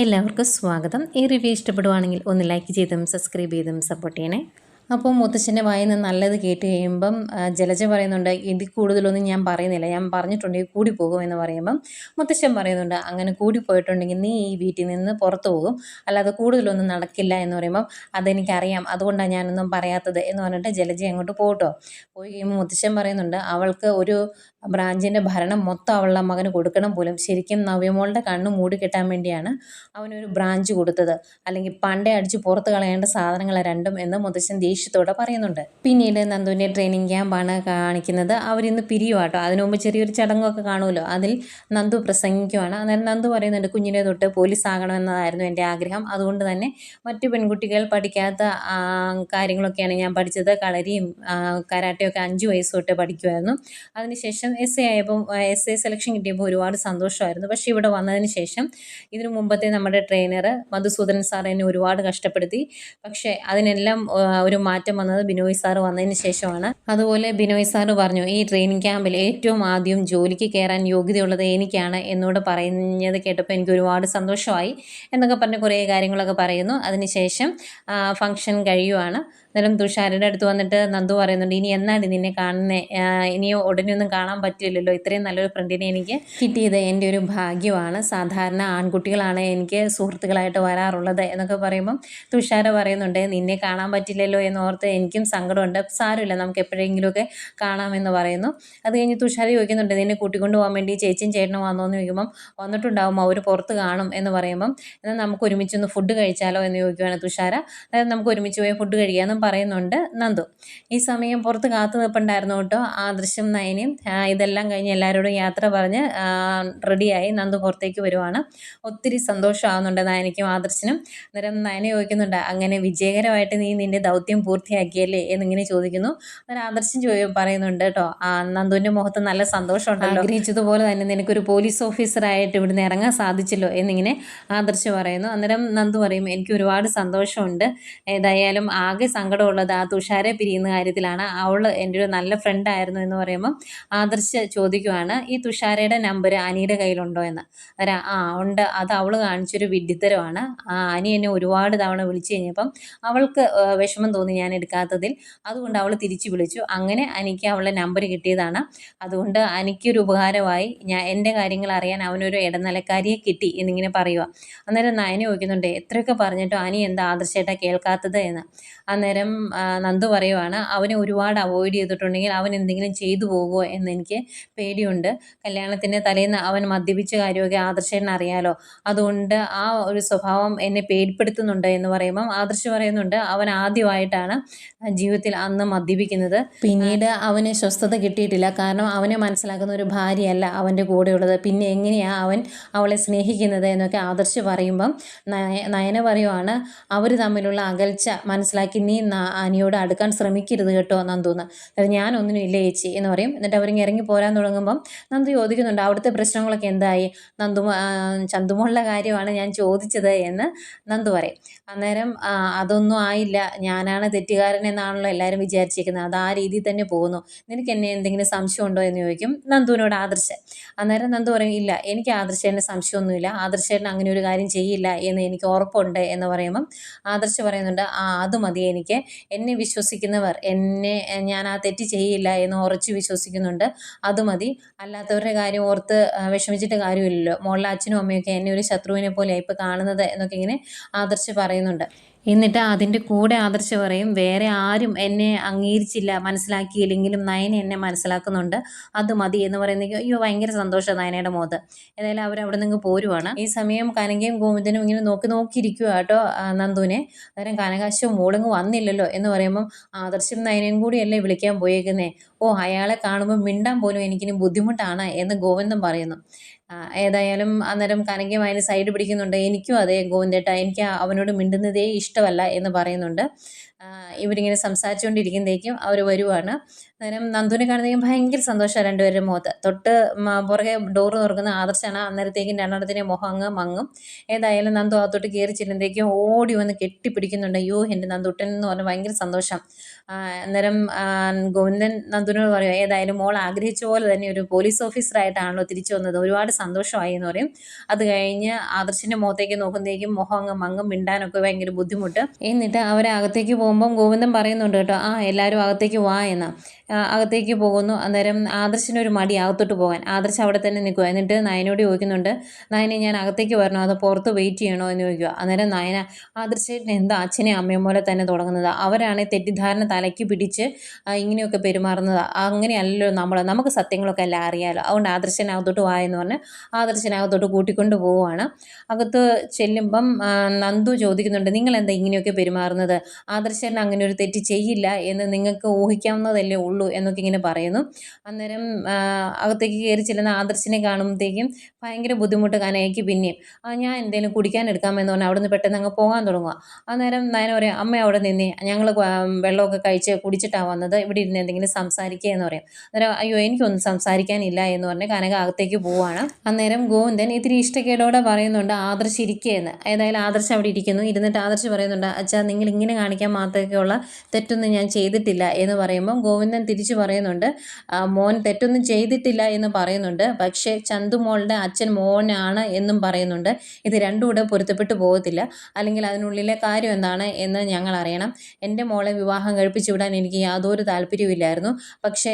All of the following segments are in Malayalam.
എല്ലാവർക്കും സ്വാഗതം. ഈ റിവ്യൂ ഇഷ്ടപ്പെടുവാണെങ്കിൽ ഒന്ന് ലൈക്ക് ചെയ്തും സബ്സ്ക്രൈബ് ചെയ്തും സപ്പോർട്ട് ചെയ്യണേ. അപ്പോൾ മുത്തശ്ശൻ്റെ വായിൽ നിന്ന് നല്ലത് കേട്ട് കഴിയുമ്പം ജലജ പറയുന്നുണ്ട്, ഇതിൽ കൂടുതലൊന്നും ഞാൻ പറയുന്നില്ല, ഞാൻ പറഞ്ഞിട്ടുണ്ടെങ്കിൽ കൂടിപ്പോകും എന്ന് പറയുമ്പം മുത്തശ്ശൻ പറയുന്നുണ്ട്, അങ്ങനെ കൂടിപ്പോയിട്ടുണ്ടെങ്കിൽ നീ ഈ വീട്ടിൽ നിന്ന് പുറത്തു പോകും, അല്ലാതെ കൂടുതലൊന്നും നടക്കില്ല എന്ന് പറയുമ്പം അതെനിക്കറിയാം, അതുകൊണ്ടാണ് ഞാനൊന്നും പറയാത്തത് എന്ന് പറഞ്ഞിട്ട് ജലജ അങ്ങോട്ട് പോകട്ടോ. പോയി കഴിയുമ്പോൾ മുത്തശ്ശൻ പറയുന്നുണ്ട്, അവൾക്ക് ഒരു ബ്രാഞ്ചിൻ്റെ ഭരണം മൊത്തം അവളുടെ മകന് കൊടുക്കണം പോലും. ശരിക്കും നവ്യമോളുടെ കണ്ണ് മൂടി കെട്ടാൻ വേണ്ടിയാണ് അവനൊരു ബ്രാഞ്ച് കൊടുത്തത്, അല്ലെങ്കിൽ പണ്ടേ അടിച്ച് പുറത്ത് കളയേണ്ട സാധനങ്ങൾ രണ്ടും എന്ന് മുത്തശ്ശൻ ദേഷ്യത്തോടെ പറയുന്നുണ്ട്. പിന്നീട് നന്ദുവിൻ്റെ ട്രെയിനിങ് ക്യാമ്പാണ് കാണിക്കുന്നത്. അവരിന്ന് പിരിയുവാട്ടോ. അതിനു മുമ്പ് ചെറിയൊരു ചടങ്ങൊക്കെ കാണുമല്ലോ, അതിൽ നന്ദു പ്രസംഗിക്കുവാണ്. അന്നേരം നന്ദു പറയുന്നുണ്ട്, കുഞ്ഞിനെ തൊട്ട് പോലീസ് ആകണമെന്നതായിരുന്നു എൻ്റെ ആഗ്രഹം, അതുകൊണ്ട് തന്നെ മറ്റു പെൺകുട്ടികൾ പഠിക്കാത്ത കാര്യങ്ങളൊക്കെയാണ് ഞാൻ പഠിച്ചത്. കളരിയും കരാട്ടയൊക്കെ 5 വയസ്സ് തൊട്ട് പഠിക്കുമായിരുന്നു. അതിനുശേഷം എസ് എ സെലക്ഷൻ കിട്ടിയപ്പോൾ ഒരുപാട് സന്തോഷമായിരുന്നു. പക്ഷേ ഇവിടെ വന്നതിന് ശേഷം ഇതിനു മുമ്പത്തെ നമ്മുടെ ട്രെയിനർ മധുസൂദനൻ സാർ എന്നെ ഒരുപാട് കഷ്ടപ്പെടുത്തി. പക്ഷേ അതിനെല്ലാം ഒരു മാറ്റം വന്നത് ബിനോയ് സാർ വന്നതിന് ശേഷമാണ്. അതുപോലെ ബിനോയ് സാർ പറഞ്ഞു, ഈ ട്രെയിനിങ് ക്യാമ്പിൽ ഏറ്റവും ആദ്യം ജോലിക്ക് കയറാൻ യോഗ്യതയുള്ളത് എനിക്കാണ് എന്നോട് പറയുന്നത് കേട്ടപ്പോൾ എനിക്ക് ഒരുപാട് സന്തോഷമായി എന്നൊക്കെ പറഞ്ഞ് കുറേ കാര്യങ്ങളൊക്കെ പറയുന്നു. അതിനുശേഷം ഫംഗ്ഷൻ കഴിയുവാണ്. അന്നേരം തുഷാരയുടെ അടുത്ത് വന്നിട്ട് നന്ദു പറയുന്നുണ്ട്, ഇനി എന്നാണ് നിന്നെ കാണുന്നത്, ഇനി ഉടനെ ഒന്നും കാണാൻ പറ്റില്ലല്ലോ, ഇത്രയും നല്ലൊരു ഫ്രണ്ടിനെ എനിക്ക് കിട്ടിയത് എൻ്റെ ഒരു ഭാഗ്യമാണ്, സാധാരണ ആൺകുട്ടികളാണ് എനിക്ക് സുഹൃത്തുക്കളായിട്ട് വരാറുള്ളത് എന്നൊക്കെ പറയുമ്പം തുഷാര പറയുന്നുണ്ട്, നിന്നെ കാണാൻ പറ്റില്ലല്ലോ എന്നോർത്ത് എനിക്കും സങ്കടമുണ്ട്, സാരമില്ല നമുക്ക് എപ്പോഴെങ്കിലുമൊക്കെ കാണാമെന്ന് പറയുന്നു. അത് കഴിഞ്ഞ് തുഷാര ചോദിക്കുന്നുണ്ട്, നിന്നെ കൂട്ടിക്കൊണ്ട് പോകാൻ വേണ്ടി ചേച്ചിയും ചേട്ടനും വന്നോ എന്ന് ചോദിക്കുമ്പം വന്നിട്ടുണ്ടാവും, അവർ പുറത്ത് കാണും എന്ന് പറയുമ്പം എന്നാൽ നമുക്ക് ഒരുമിച്ചൊന്ന് ഫുഡ് കഴിച്ചാലോ എന്ന് ചോദിക്കുകയാണ് തുഷാര. അതായത് നമുക്ക് ഒരുമിച്ച് പോയി ഫുഡ് കഴിക്കാമെന്നും പറയുന്നുണ്ട് നന്ദു. ഈ സമയം പുറത്ത് കാത്തു നിൽപ്പുണ്ടായിരുന്നു കേട്ടോ ആദർശും നയനയും. ഇതെല്ലാം കഴിഞ്ഞ് എല്ലാവരോടും യാത്ര പറഞ്ഞ് റെഡിയായി നന്ദു പുറത്തേക്ക് വരുവാണ്. ഒത്തിരി സന്തോഷമാകുന്നുണ്ട് നയനയ്ക്കും ആദർശിനും. അന്നേരം നയന ചോദിക്കുന്നുണ്ട്, അങ്ങനെ വിജയകരമായിട്ട് നീ നിൻ്റെ ദൗത്യം പൂർത്തിയാക്കിയല്ലേ എന്നിങ്ങനെ ചോദിക്കുന്നു. അന്നേരം ആദർശൻ പറയുന്നുണ്ട് കേട്ടോ, നന്ദുവിൻ്റെ മുഖത്ത് നല്ല സന്തോഷമുണ്ടല്ലോ, ആഗ്രഹിച്ചതുപോലെ തന്നെ നിനക്കൊരു പോലീസ് ഓഫീസറായിട്ട് ഇവിടുന്ന് ഇറങ്ങാൻ സാധിച്ചല്ലോ എന്നിങ്ങനെ ആദർശ് പറയുന്നു. അന്നേരം നന്ദു പറയും, എനിക്ക് ഒരുപാട് സന്തോഷമുണ്ട്, ഏതായാലും ആകെ സങ്കടമുള്ളത് ആ തുഷാരെ പിരിയുന്ന കാര്യത്തിലാണ്, അവൾ എൻ്റെ ഒരു നല്ല ഫ്രണ്ടായിരുന്നു എന്ന് പറയുമ്പം ആദർശ് ചോദിക്കുവാണ്, ഈ തുഷാരയുടെ നമ്പർ അനിയുടെ കയ്യിലുണ്ടോ എന്ന്. ഉണ്ട്, അത് അവൾ കാണിച്ചൊരു വിഡ്ഢിത്തരമാണ്, അനി എന്നെ ഒരുപാട് തവണ വിളിച്ചു കഴിഞ്ഞപ്പം അവൾക്ക് വിഷമം തോന്നി ഞാൻ എടുക്കാത്തതിൽ, അതുകൊണ്ട് അവൾ തിരിച്ചു വിളിച്ചു, അങ്ങനെ എനിക്ക് അവളുടെ നമ്പർ കിട്ടിയതാണ്, അതുകൊണ്ട് എനിക്കൊരു ഉപകാരമായി, എൻ്റെ കാര്യങ്ങൾ അറിയാൻ അവനൊരു ഇടനിലക്കാരിയെ കിട്ടി എന്നിങ്ങനെ പറയുക. അന്നേരം നയന ചോദിക്കുന്നുണ്ട്, എത്രയൊക്കെ പറഞ്ഞിട്ടോ അനി എന്താ ആദർശേട്ടാ കേൾക്കാത്തത് എന്ന്. അന്നേരം നന്ദു പറയുവാണ്, അവനെ ഒരുപാട് അവോയ്ഡ് ചെയ്തിട്ടുണ്ടെങ്കിൽ അവൻ എന്തെങ്കിലും ചെയ്തു പോകുമോ എന്ന് എനിക്ക് പേടിയുണ്ട്, കല്യാണത്തിൻ്റെ തലേന്ന് അവൻ മദ്യപിച്ച കാര്യമൊക്കെ ആദർശേട്ടന് അറിയാലോ, അതുകൊണ്ട് ആ ഒരു സ്വഭാവം എന്നെ പേടിപ്പെടുത്തുന്നുണ്ട് എന്ന് പറയുമ്പം ആദർശ് പറയുന്നുണ്ട്, അവൻ ആദ്യമായിട്ടാണ് ജീവിതത്തിൽ അന്ന് മദ്യപിക്കുന്നത്, പിന്നീട് അവന് സ്വസ്ഥത കിട്ടിയിട്ടില്ല, കാരണം അവനെ മനസ്സിലാക്കുന്ന ഒരു ഭാര്യയല്ല അവൻ്റെ കൂടെയുള്ളത്, പിന്നെ എങ്ങനെയാണ് അവൻ അവളെ സ്നേഹിക്കുന്നത് എന്നൊക്കെ ആദർശ് പറയുമ്പം നയന പറയുവാണ്, അവർ തമ്മിലുള്ള അകൽച്ച മനസ്സിലാക്കി നീ അനിയോട് അടുക്കാൻ ശ്രമിക്കരുത് കേട്ടോ നന്ദുന്ന്. അതായത് ഞാനൊന്നിനും ഇല്ല ചേച്ചി എന്ന് പറയും. എന്നിട്ട് അവരിങ്ങ് ഇറങ്ങി പോരാൻ തുടങ്ങുമ്പം നന്ദു ചോദിക്കുന്നുണ്ട്, അവിടുത്തെ പ്രശ്നങ്ങളൊക്കെ എന്തായി, ചന്തുമോളുടെ കാര്യമാണ് ഞാൻ ചോദിച്ചത് എന്ന് നന്ദു പറയും. അന്നേരം അതൊന്നും ആയില്ല, ഞാനാണ് തെറ്റുകാരൻ എന്നാണല്ലോ എല്ലാവരും വിചാരിച്ചിരിക്കുന്നത്, അത് ആ രീതിയിൽ തന്നെ പോകുന്നു, നിനക്ക് എന്നെ എന്തെങ്കിലും സംശയം ഉണ്ടോ എന്ന് ചോദിക്കും നന്ദുവിനോട് ആദർശ്. അന്നേരം നന്ദു പറയും, ഇല്ല എനിക്ക് ആദർശേൻ്റെ സംശയമൊന്നുമില്ല, ആദർശേട്ടൻ അങ്ങനെ ഒരു കാര്യം ചെയ്യില്ല എന്ന് എനിക്ക് ഉറപ്പുണ്ട് എന്ന് പറയുമ്പം ആദർശ് പറയുന്നുണ്ട്, അത് മതി എനിക്ക്, എന്നെ വിശ്വസിക്കുന്നവർ ഞാൻ ആ തെറ്റ് ചെയ്യില്ല എന്ന് ഉറച്ചു വിശ്വസിക്കുന്നുണ്ട്, അത് മതി, അല്ലാത്തവരുടെ കാര്യം ഓർത്ത് വിഷമിച്ചിട്ട് കാര്യമില്ലല്ലോ, മോളുടെ അച്ഛനും അമ്മയൊക്കെ എന്നെ ഒരു ശത്രുവിനെ പോലെയാണ് ഇപ്പോൾ കാണുന്നത് എന്നൊക്കെ ഇങ്ങനെ ആദർശ് പറയുന്നുണ്ട്. എന്നിട്ട് അതിൻ്റെ കൂടെ ആദർശ് പറയും, വേറെ ആരും എന്നെ അംഗീകരിച്ചില്ല മനസ്സിലാക്കിയില്ലെങ്കിലും നയന എന്നെ മനസ്സിലാക്കുന്നുണ്ട്, അത് മതി എന്ന് പറയുന്നെങ്കിൽ അയ്യോ ഭയങ്കര സന്തോഷം നയനയുടെ മുഖത്ത്. ഏതായാലും അവിടെ നിന്ന് പോരുവാണ്. ഈ സമയം കനകയും ഗോവിന്ദനും ഇങ്ങനെ നോക്കിയിരിക്കുക കേട്ടോ നന്ദുവിനെ. അന്നേരം കനകാശവും മോളിങ്ങ് വന്നില്ലല്ലോ എന്ന് പറയുമ്പം ആദർശം നയനയും കൂടിയല്ലേ വിളിക്കാൻ പോയേക്കുന്നേ, അയാളെ കാണുമ്പോൾ മിണ്ടാൻ പോലും എനിക്കിനി ബുദ്ധിമുട്ടാണ് എന്ന് ഗോവിന്ദൻ പറയുന്നു. ഏതായാലും അന്നേരം കനകയും അതിന് സൈഡ് പിടിക്കുന്നുണ്ട്, എനിക്കും അതെ ഗോവിന്ദേട്ടാ, എനിക്ക് അവനോട് മിണ്ടുന്നതേ ഇഷ്ടമല്ല എന്ന് പറയുന്നുണ്ട്. ഇവരിങ്ങനെ സംസാരിച്ചുകൊണ്ടിരിക്കുമ്പോഴേക്കും അവർ വരുവാണ്. അന്നേരം നന്ദുവിനെ കാണുന്നതെങ്കിൽ ഭയങ്കര സന്തോഷമാണ് രണ്ടുപേരുടെ മുഖത്ത്. തൊട്ട് പുറകെ ഡോറ് തുറക്കുന്ന ആദർശാണ്. അന്നേരത്തേക്കും രണ്ടെണ്ണത്തിൻ്റെ മുഖം അങ്ങ് മങ്ങും. ഏതായാലും നന്ദു അകത്തോട്ട് കയറി ചെല്ലുമ്പോഴേക്കും ഓടി വന്ന് കെട്ടിപ്പിടിക്കുന്നുണ്ട്. അയ്യോ എൻ്റെ നന്ദുട്ടൻ എന്ന് പറഞ്ഞ് ഭയങ്കര സന്തോഷം. അന്നേരം ഗോവിന്ദൻ നന്ദുവിനോട് പറയും, ഏതായാലും മോൾ ആഗ്രഹിച്ച പോലെ തന്നെ ഒരു പോലീസ് ഓഫീസറായിട്ടാണല്ലോ തിരിച്ചു വന്നത്, ഒരുപാട് സന്തോഷമായി എന്ന് പറയും. അത് കഴിഞ്ഞ് ആദർശിൻ്റെ മുഖത്തേക്ക് നോക്കുമ്പോഴേക്കും മുഖം അങ്ങ് മങ്ങും, മിണ്ടാനൊക്കെ ഭയങ്കര ബുദ്ധിമുട്ട്. എന്നിട്ട് അവരകത്തേക്ക് പോകുമ്പം ഗോവിന്ദൻ പറയുന്നുണ്ട് കേട്ടോ, എല്ലാവരും അകത്തേക്ക് വാ എന്ന്. അകത്തേക്ക് പോകുന്നു. അന്നേരം ആദർശിനൊരു മടി അകത്തോട്ട് പോകാൻ. ആദർശ് അവിടെ തന്നെ നിൽക്കുക. എന്നിട്ട് നയനോട് ചോദിക്കുന്നുണ്ട്, നയനെ ഞാൻ അകത്തേക്ക് വരണോ അതോ പുറത്ത് വെയിറ്റ് ചെയ്യണോ എന്ന് ചോദിക്കുക. അന്നേരം നയന, ആദർശേട്ടൻ എന്താ അച്ഛനെയും അമ്മയും പോലെ തന്നെ തുടങ്ങുന്നത്, അവരാണെങ്കിൽ തെറ്റിദ്ധാരണ തലയ്ക്ക് പിടിച്ച് ഇങ്ങനെയൊക്കെ പെരുമാറുന്നത്, അങ്ങനെയല്ലല്ലോ നമുക്ക് സത്യങ്ങളൊക്കെ എല്ലാം അറിയാമല്ലോ, അതുകൊണ്ട് ആദർശനകത്തോട്ട് വായെന്ന് പറഞ്ഞ് ആദർശനകത്തോട്ട് കൂട്ടിക്കൊണ്ട് പോവുകയാണ്. അകത്ത് ചെല്ലുമ്പം നന്ദു ചോദിക്കുന്നുണ്ട്, നിങ്ങൾ എന്താ ഇങ്ങനെയൊക്കെ പെരുമാറുന്നത്, ആദർശേട്ടൻ അങ്ങനെ ഒരു തെറ്റ് ചെയ്യില്ല എന്ന് നിങ്ങൾക്ക് ഊഹിക്കാവുന്നതല്ലേ ഉള്ളൂ എന്നൊക്കെ ഇങ്ങനെ പറയുന്നു. അന്നേരം അകത്തേക്ക് കയറി ചെല്ലുന്ന ആദർശിനെ കാണുമ്പോഴത്തേക്കും ഭയങ്കര ബുദ്ധിമുട്ട് കനയ്ക്ക്. പിന്നെയും ഞാൻ എന്തെങ്കിലും കുടിക്കാൻ എടുക്കാമെന്ന് പറഞ്ഞാൽ അവിടെ നിന്ന് പെട്ടെന്ന് അങ്ങ് പോകാൻ തുടങ്ങുക. അന്നേരം നയന പറയും, അമ്മ അവിടെ നിന്നേ, ഞങ്ങൾ വെള്ളമൊക്കെ കഴിച്ച് കുടിച്ചിട്ടാണ് വന്നത്, ഇവിടെ ഇരുന്ന് എന്തെങ്കിലും സംസാരിക്കുക എന്ന് പറയും. അന്നേരം അയ്യോ എനിക്കൊന്നും സംസാരിക്കാനില്ല എന്ന് പറഞ്ഞ് കനക അകത്തേക്ക് പോവുകയാണ്. അന്നേരം ഗോവിന്ദൻ ഇത്തിരി ഇഷ്ടക്കേടോടെ പറയുന്നുണ്ട്, ആദർശ് ഇരിക്കുകയെന്ന്. ഏതായാലും ആദർശ് അവിടെ ഇരിക്കുന്നു. ഇരുന്നിട്ട് ആദർശ് പറയുന്നുണ്ട്, അച്ഛാ നിങ്ങൾ ഇങ്ങനെ കാണിക്കാൻ മാത്രമൊക്കെയുള്ള തെറ്റൊന്നും ഞാൻ ചെയ്തിട്ടില്ല എന്ന് പറയുമ്പം ഗോവിന്ദൻ തിരിച്ചു പറയുന്നുണ്ട്, മോൻ തെറ്റൊന്നും ചെയ്തിട്ടില്ല എന്ന് പറയുന്നുണ്ട്, പക്ഷേ ചന്തുമോളുടെ അച്ഛൻ മോനാണ് എന്നും പറയുന്നുണ്ട്. ഇത് രണ്ടും കൂടെ പൊരുത്തപ്പെട്ടു പോകത്തില്ല, അല്ലെങ്കിൽ അതിനുള്ളിലെ കാര്യം എന്താണ് എന്ന് ഞങ്ങൾ അറിയണം. എൻ്റെ മോളെ വിവാഹം കഴിപ്പിച്ചു വിടാൻ എനിക്ക് യാതൊരു താല്പര്യമില്ലായിരുന്നു, പക്ഷേ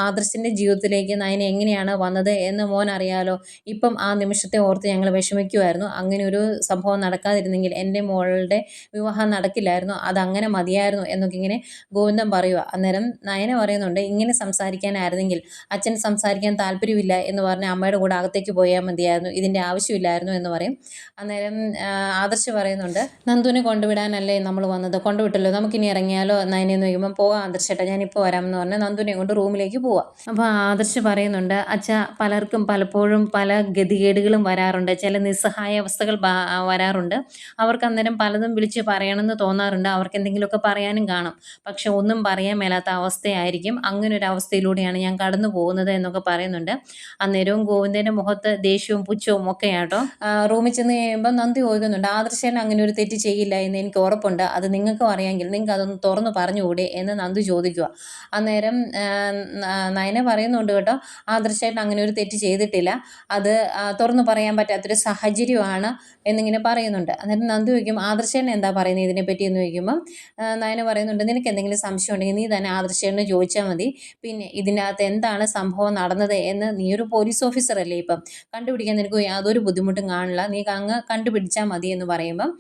ആദർശിൻ്റെ ജീവിതത്തിലേക്ക് നയന എങ്ങനെയാണ് വന്നത് എന്ന് മോൻ അറിയാലോ. ഇപ്പം ആ നിമിഷത്തെ ഓർത്ത് ഞങ്ങൾ വിഷമിക്കുമായിരുന്നു. അങ്ങനെ ഒരു സംഭവം നടക്കാതിരുന്നെങ്കിൽ എൻ്റെ മോളുടെ വിവാഹം നടക്കില്ലായിരുന്നു, അതങ്ങനെ മതിയായിരുന്നു എന്നൊക്കെ ഇങ്ങനെ ഗോവിന്ദൻ പറയുക. അന്നേരം നയന പറയുന്നുണ്ട്, ഇങ്ങനെ സംസാരിക്കാനായിരുന്നെങ്കിൽ അച്ഛൻ സംസാരിക്കാൻ താല്പര്യമില്ല എന്ന് പറഞ്ഞ് അമ്മയുടെ കൂടെ അകത്തേക്ക് പോയാൽ മതിയായിരുന്നു, ഇതിൻ്റെ ആവശ്യമില്ലായിരുന്നു എന്ന് പറയും. അന്നേരം ആദർശ് പറയുന്നുണ്ട്, നന്ദുവിനെ കൊണ്ടുവിടാനല്ലേ നമ്മൾ വന്നത്, കൊണ്ടുവിട്ടല്ലോ, നമുക്കിനി ഇറങ്ങിയാലോ നയനെന്ന് ചോദിക്കുമ്പോൾ, പോകാം ആദർശേട്ടാ ഞാനിപ്പോൾ വരാമെന്ന് പറഞ്ഞ് നന്ദുവിനെ കൊണ്ട് റൂമിലേക്ക് പോവാം. അപ്പോൾ ആദർശ് പറയുന്നുണ്ട്, അച്ഛാ പലർക്കും പലപ്പോഴും പല ഗതികേടുകളും വരാറുണ്ട്, ചില നിസ്സഹായ അവസ്ഥകൾ വരാറുണ്ട്, അവർക്ക് അന്നേരം പലതും വിളിച്ച് പറയണമെന്ന് തോന്നാറുണ്ട്, അവർക്ക് എന്തെങ്കിലുമൊക്കെ പറയാനും കാണും, പക്ഷെ ഒന്നും പറയാൻ മേലാത്ത അവസ്ഥയായിരിക്കും, അങ്ങനെ ഒരു അവസ്ഥയിലൂടെയാണ് ഞാൻ കടന്നു പോകുന്നത് എന്നൊക്കെ പറയുന്നുണ്ട്. അന്നേരവും ഗോവിന്ദൻ്റെ മുഖത്ത് ദേഷ്യവും പുച്ഛവും ഒക്കെയാട്ടോ. റൂമിൽ ചെന്ന് കഴിയുമ്പോൾ നന്ദി ചോദിക്കുന്നുണ്ട്, ആദർശൻ അങ്ങനെ ഒരു തെറ്റ് ചെയ്യില്ല എന്ന് എനിക്ക് ഉറപ്പുണ്ട്, അത് നിങ്ങൾക്കും അറിയാമെങ്കിൽ നിങ്ങൾക്ക് അതൊന്ന് തുറന്ന് പറഞ്ഞുകൂടെ എന്ന് നന്ദി ചോദിക്കുക. അന്നേരം നയന പറയുന്നുണ്ട് കേട്ടോ, ആദർശേട്ടൻ അങ്ങനെ ഒരു തെറ്റ് ചെയ്തിട്ടില്ല, അത് തുറന്നു പറയാൻ പറ്റാത്തൊരു സാഹചര്യമാണ് എന്നിങ്ങനെ പറയുന്നുണ്ട്. അന്നേരം നന്ദി ചോദിക്കും, ആദർശേട്ടൻ എന്താ പറയുന്നത് ഇതിനെപ്പറ്റി എന്ന് ചോദിക്കുമ്പം നയന പറയുന്നുണ്ട്, നിനക്ക് എന്തെങ്കിലും സംശയം ഉണ്ടെങ്കിൽ നീ തന്നെ ആദർശേട്ടനെ ചോദിച്ചാൽ മതി, പിന്നെ ഇതിനകത്ത് എന്താണ് സംഭവം നടന്നത് എന്ന് നീ ഒരു പോലീസ് ഓഫീസറല്ലേ, ഇപ്പം കണ്ടുപിടിക്കാൻ നിനക്ക് യാതൊരു ബുദ്ധിമുട്ടും കാണില്ല, നീ അങ്ങ് കണ്ടുപിടിച്ചാൽ മതി എന്ന് പറയുമ്പം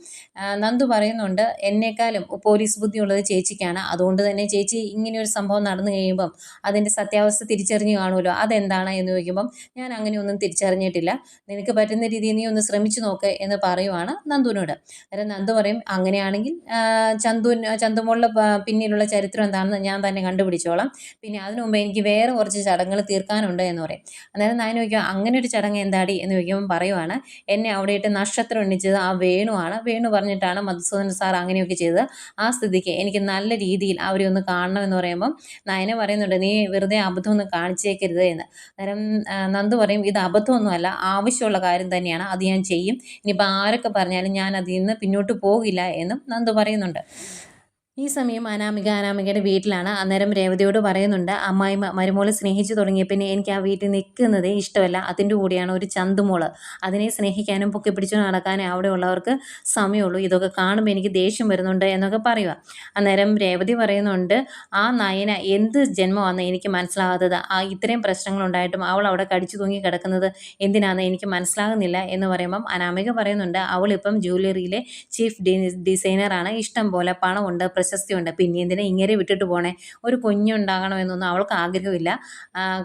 നന്ദു പറയുന്നുണ്ട്, എന്നേക്കാളും പോലീസ് ബുദ്ധിയുള്ളത് ചേച്ചിക്കാണ്, അതുകൊണ്ട് തന്നെ ചേച്ചി ഇങ്ങനെയൊരു സംഭവം നടന്നു കഴിയുമ്പം അതിൻ്റെ സത്യാവസ്ഥ തിരിച്ചറിഞ്ഞ് കാണുമല്ലോ, അതെന്താണ് എന്ന് ചോദിക്കുമ്പം ഞാൻ അങ്ങനെയൊന്നും തിരിച്ചറിഞ്ഞിട്ടില്ല, നിനക്ക് പറ്റുന്ന രീതിയിൽ നീ ഒന്ന് ശ്രമിച്ചു നോക്ക് എന്ന് പറയുവാണ് നന്ദുവിനോട്. അന്നേരം നന്ദു പറയും, അങ്ങനെയാണെങ്കിൽ ചന്തുമോളുടെ പിന്നിലുള്ള ചരിത്രം എന്താണെന്ന് ഞാൻ തന്നെ കണ്ടുപിടിച്ചോളാം, പിന്നെ അതിനു മുമ്പ് എനിക്ക് വേറെ കുറച്ച് ചടങ്ങുകൾ തീർക്കാനുണ്ട് എന്ന് പറയും. അന്നേരം ഞാൻ ചോദിക്കും, അങ്ങനെ ഒരു ചടങ്ങ് എന്താടി എന്ന് ചോദിക്കുമ്പം പറയുവാണ്, എന്നെ അവിടെ ഇട്ട് നക്ഷത്രം എണ്ണിച്ചത് ആ വേണുവാണ്, വേണു പറഞ്ഞിട്ടാണ് മധുസൂദൻ സാർ അങ്ങനെയൊക്കെ ചെയ്തത്, ആ സ്ഥിതിക്ക് എനിക്ക് നല്ല രീതിയിൽ അവരെ ഒന്ന് കാണണം എന്ന് പറയുമ്പം നയന പറയുന്നുണ്ട്, നീ വെറുതെ അബദ്ധമൊന്നും കാണിച്ചേക്കരുത് എന്ന്. അന്നേരം നന്ദു പറയും, ഇത് അബദ്ധമൊന്നുമല്ല, ആവശ്യമുള്ള കാര്യം തന്നെയാണ്, അത് ഞാൻ ചെയ്യും, ഇനിയിപ്പോൾ ആരൊക്കെ പറഞ്ഞാലും ഞാൻ അതിൽ നിന്ന് പിന്നോട്ട് പോകില്ല എന്നും നന്ദു പറയുന്നുണ്ട്. ഈ സമയം അനാമികയുടെ വീട്ടിലാണ്. അന്നേരം രേവതിയോട് പറയുന്നുണ്ട്, അമ്മായിമ്മ മരുമോളെ സ്നേഹിച്ചു തുടങ്ങിയ പിന്നെ എനിക്ക് ആ വീട്ടിൽ നിൽക്കുന്നതേ ഇഷ്ടമല്ല, അതിൻ്റെ കൂടെയാണ് ഒരു ചന്തുമോള്, അതിനെ സ്നേഹിക്കാനും പൊക്കി പിടിച്ചു നടക്കാനും അവിടെ ഉള്ളവർക്ക് സമയമുള്ളൂ, ഇതൊക്കെ കാണുമ്പോൾ എനിക്ക് ദേഷ്യം വരുന്നുണ്ട് എന്നൊക്കെ പറയുക. അന്നേരം രേവതി പറയുന്നുണ്ട്, ആ നയന എന്ത് ജന്മമാണെന്ന് എനിക്ക് മനസ്സിലാകാത്തത്, ഇത്രയും പ്രശ്നങ്ങളുണ്ടായിട്ടും അവൾ അവിടെ കടിച്ചു തൂങ്ങി കിടക്കുന്നത് എന്തിനാണെന്ന് എനിക്ക് മനസ്സിലാകുന്നില്ല എന്ന് പറയുമ്പം അനാമിക പറയുന്നുണ്ട്, അവളിപ്പം ജ്വല്ലറിയിലെ ചീഫ് ഡിസൈനറാണ്, ഇഷ്ടം പോലെ പണമുണ്ട്, പ്രശസ്തിയുണ്ട്, പിന്നെ എന്തിനാ ഇങ്ങനെ വിട്ടിട്ട് പോണേ, ഒരു കുഞ്ഞുണ്ടാകണമെന്നൊന്നും അവൾക്ക് ആഗ്രഹമില്ല,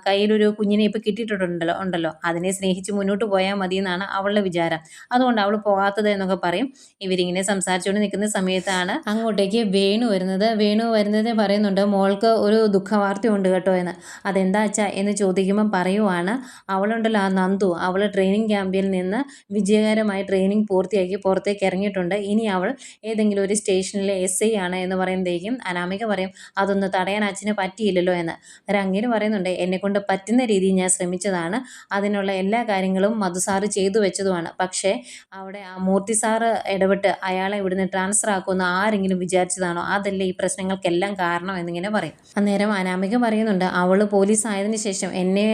കയ്യിലൊരു കുഞ്ഞിനെ ഇപ്പോൾ കിട്ടിയിട്ടുണ്ടല്ലോ അതിനെ സ്നേഹിച്ച് മുന്നോട്ട് പോയാൽ മതി എന്നാണ് അവളുടെ വിചാരം, അതുകൊണ്ട് അവൾ പോകാത്തത് എന്നൊക്കെ പറയും. ഇവരിങ്ങനെ സംസാരിച്ചുകൊണ്ട് നിൽക്കുന്ന സമയത്താണ് അങ്ങോട്ടേക്ക് വേണു വരുന്നത് പറയുന്നുണ്ട്, മോൾക്ക് ഒരു ദുഃഖവാർത്തയുണ്ട് കേട്ടോ എന്ന്. അതെന്താ അച്ഛാ എന്ന് ചോദിക്കുമ്പം പറയുവാണ്, അവളുണ്ടല്ലോ ആ നന്ദു, അവൾ ട്രെയിനിങ് ക്യാമ്പിൽ നിന്ന് വിജയകരമായി ട്രെയിനിങ് പൂർത്തിയാക്കി പുറത്തേക്ക് ഇറങ്ങിയിട്ടുണ്ട്, ഇനി അവൾ ഏതെങ്കിലും ഒരു സ്റ്റേഷനിലെ SI ആണ് എന്ന് എന്ന് പറയുമ്പോഴേക്കും അനാമിക പറയും അതൊന്ന് തടയാൻ അച്ഛന് പറ്റിയില്ലല്ലോ എന്ന്. അന്നേരം അങ്ങേര് പറയുന്നുണ്ട് എന്നെക്കൊണ്ട് പറ്റുന്ന രീതിയിൽ ഞാൻ ശ്രമിച്ചതാണ്, അതിനുള്ള എല്ലാ കാര്യങ്ങളും മധു സാറ് ചെയ്തു വെച്ചതുമാണ്. പക്ഷേ അവിടെ ആ മൂർത്തി സാറ് ഇടപെട്ട് അയാളെ ഇവിടുന്ന് ട്രാൻസ്ഫർ ആക്കുമെന്ന് ആരെങ്കിലും വിചാരിച്ചതാണോ? അതല്ലേ ഈ പ്രശ്നങ്ങൾക്കെല്ലാം കാരണം എന്നിങ്ങനെ പറയും. അന്നേരം അനാമിക പറയുന്നുണ്ട് അവൾ പോലീസ് ആയതിനു ശേഷം എന്നെ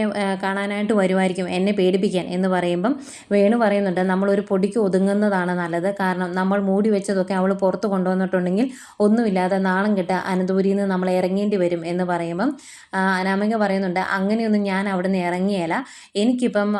കാണാനായിട്ട് വരുമായിരിക്കും, എന്നെ പേടിപ്പിക്കാൻ എന്ന് പറയുമ്പം വേണു പറയുന്നുണ്ട് നമ്മളൊരു പൊടിക്ക് ഒതുങ്ങുന്നതാണ് നല്ലത്. കാരണം നമ്മൾ മൂടി വെച്ചതൊക്കെ അവൾ പുറത്ത് കൊണ്ടുവന്നിട്ടുണ്ടെങ്കിൽ ഒന്നുമില്ലാതെ നാണം കെട്ട് അനന്തപുരിയിൽ നിന്ന് നമ്മൾ ഇറങ്ങേണ്ടി വരും എന്ന് പറയുമ്പം അനാമിക പറയുന്നുണ്ട് അങ്ങനെയൊന്നും ഞാൻ അവിടെ നിന്ന് ഇറങ്ങിയല്ല. എനിക്കിപ്പം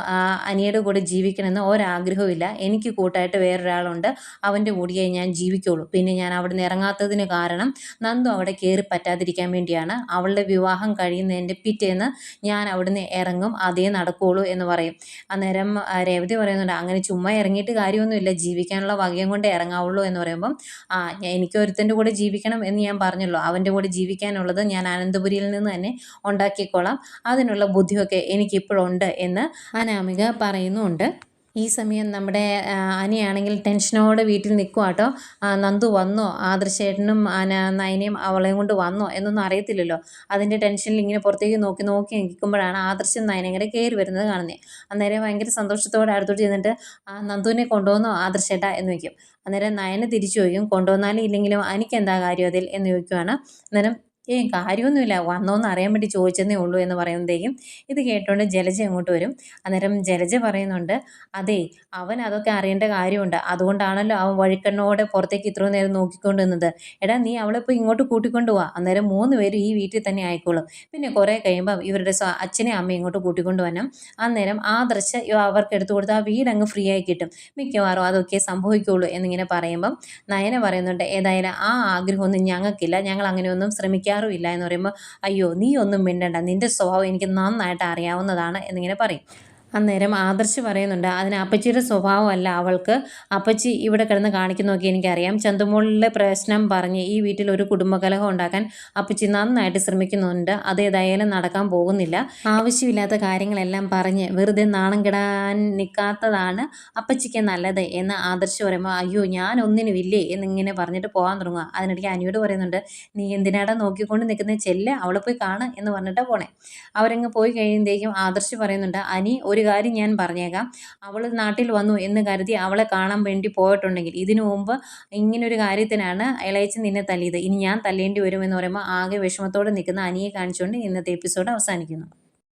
അനിയുടെ കൂടെ ജീവിക്കണമെന്ന് ഒരാഗ്രഹവും ഇല്ല. എനിക്ക് കൂട്ടായിട്ട് വേറൊരാളുണ്ട്, അവൻ്റെ കൂടിയേ ഞാൻ ജീവിക്കുള്ളൂ. പിന്നെ ഞാൻ അവിടെ നിന്ന് ഇറങ്ങാത്തതിന് കാരണം നന്ദു അവിടെ കയറി പറ്റാതിരിക്കാൻ വേണ്ടിയാണ്. അവളുടെ വിവാഹം കഴിയുന്നതിൻ്റെ പിറ്റേന്ന് ഞാൻ അവിടുന്ന് ഇറങ്ങും, അതേ നടക്കുകയുള്ളൂ എന്ന് പറയും. അന്നേരം രേവതി പറയുന്നുണ്ട് അങ്ങനെ ചുമ്മാ ഇറങ്ങിയിട്ട് കാര്യമൊന്നുമില്ല, ജീവിക്കാനുള്ള വകയും കൊണ്ട് ഇറങ്ങാവുള്ളൂ എന്ന് പറയുമ്പം എനിക്ക് ഒരുത്തൻ്റെ കൂടെ ജീവിക്കണം എന്ന് ഞാൻ പറഞ്ഞല്ലോ, അവൻ്റെ കൂടെ ജീവിക്കാനുള്ളത് ഞാൻ അനന്തപുരിയിൽ നിന്ന് തന്നെ ഉണ്ടാക്കിക്കോളാം, അതിനുള്ള ബുദ്ധിയൊക്കെ എനിക്കിപ്പോഴുണ്ട് എന്ന് അനാമിക പറയുന്നുണ്ട്. ഈ സമയം നമ്മുടെ അനിയാണെങ്കിൽ ടെൻഷനോടെ വീട്ടിൽ നിൽക്കുക കേട്ടോ. നന്ദു വന്നോ, ആദർശേട്ടനും നയനയും അവളെയും കൊണ്ട് വന്നോ എന്നൊന്നും അറിയത്തില്ലല്ലോ. അതിൻ്റെ ടെൻഷനിൽ ഇങ്ങനെ പുറത്തേക്ക് നോക്കി നോക്കി നിൽക്കുമ്പോഴാണ് ആദർശം നയനയും കൂടെ കയറി വരുന്നത് കാണുന്നത്. അന്നേരം ഭയങ്കര സന്തോഷത്തോടെ അടുത്തോട്ട് ചെന്നിട്ട് നന്ദുവിനെ കൊണ്ടുവന്നോ ആദർശേട്ടാ എന്ന് ചോദിക്കും. അന്നേരം നയന തിരിച്ചു ചോദിക്കും കൊണ്ടുവന്നാലും ഇല്ലെങ്കിലും എനിക്കെന്താ കാര്യം അതിൽ എന്ന് ചോദിക്കുവാണ്. അന്നേരം കാര്യമൊന്നുമില്ല, വന്നോന്ന് അറിയാൻ വേണ്ടി ചോദിച്ചതേ ഉള്ളൂ എന്ന് പറയുമ്പോഴത്തേക്കും ഇത് കേട്ടോണ്ട് ജലജ അങ്ങോട്ട് വരും. അന്നേരം ജലജ പറയുന്നുണ്ട് അതെ അവൻ അതൊക്കെ അറിയേണ്ട കാര്യമുണ്ട്, അതുകൊണ്ടാണല്ലോ അവൻ വഴിക്കണ്ണോടെ പുറത്തേക്ക് ഇത്രയും നേരം നോക്കിക്കൊണ്ട് നിന്നത്. എടാ നീ അവളെ പോയി ഇങ്ങോട്ട് കൂട്ടിക്കൊണ്ട് പോവാ, അന്നേരം 3 പേരും ഈ വീട്ടിൽ തന്നെ ആയിക്കോളും. പിന്നെ കുറേ കഴിയുമ്പം ഇവരുടെ അച്ഛനെയും അമ്മയും ഇങ്ങോട്ട് കൂട്ടിക്കൊണ്ട് വരണം. അന്നേരം ആദർശ് അവർക്ക് എടുത്തു കൊടുത്ത് ആ വീടങ്ങ് ഫ്രീ ആയി കിട്ടും, മിക്കവാറും അതൊക്കെ സംഭവിക്കുള്ളൂ എന്നിങ്ങനെ പറയുമ്പം നയന പറയുന്നുണ്ട് ഏതായാലും ആ ആഗ്രഹമൊന്നും ഞങ്ങൾക്കില്ല, ഞങ്ങൾ അങ്ങനെയൊന്നും ശ്രമിക്കാറുമില്ല എന്ന് പറയുമ്പോൾ അയ്യോ നീ ഒന്നും മിണ്ടണ്ട, നിൻ്റെ സ്വഭാവം എനിക്ക് നന്നായിട്ട് അറിയാവുന്നതാണ് എന്നിങ്ങനെ പറയും. അന്നേരം ആദർശ് പറയുന്നുണ്ട് അതിന് അപ്പച്ചിയുടെ സ്വഭാവമല്ല അവൾക്ക്, അപ്പച്ചി ഇവിടെ കിടന്ന് കാണിക്കുന്നതൊക്കെ എനിക്കറിയാം. ചന്തുമോളിലെ പ്രശ്നം പറഞ്ഞ് ഈ വീട്ടിൽ ഒരു കുടുംബകലഹം ഉണ്ടാക്കാൻ അപ്പച്ചി നന്നായിട്ട് ശ്രമിക്കുന്നുണ്ട്, അതേതായാലും നടക്കാൻ പോകുന്നില്ല. ആവശ്യമില്ലാത്ത കാര്യങ്ങളെല്ലാം പറഞ്ഞ് വെറുതെ നാണം കെടാൻ നിൽക്കാത്തതാണ് അപ്പച്ചിക്ക് നല്ലത് എന്ന് ആദർശ് പറയുമ്പോൾ അയ്യോ ഞാൻ ഒന്നിനും ഇല്ലേ എന്നിങ്ങനെ പറഞ്ഞിട്ട് പോകാൻ തുടങ്ങുക. അതിനിടയ്ക്ക് അനിയോട് പറയുന്നുണ്ട് നീ എന്തിനാടാ നോക്കിക്കൊണ്ട് നിൽക്കുന്നത്, ചെല്ല് അവളെ പോയി കാണുക എന്ന് പറഞ്ഞിട്ട് പോണേ. അവരങ്ങ് പോയി കഴിയുമ്പോഴേക്കും ആദർശ് പറയുന്നുണ്ട് അനി ഒരു കാര്യം ഞാൻ പറഞ്ഞേക്കാം, അവൾ നാട്ടിൽ വന്നു എന്ന് കരുതി അവളെ കാണാൻ വേണ്ടി പോയിട്ടുണ്ടെങ്കിൽ ഇതിനു മുമ്പ് ഇങ്ങനൊരു കാര്യത്തിനാണ് ഇളയച്ചൻ നിന്നെ തല്ലിയത്, ഇനി ഞാൻ തല്ലേണ്ടി വരുമെന്ന് പറയുമ്പോൾ ആകെ വിഷമത്തോടെ നിൽക്കുന്ന അനിയെ കാണിച്ചുകൊണ്ട് ഇന്നത്തെ എപ്പിസോഡ് അവസാനിക്കുന്നു.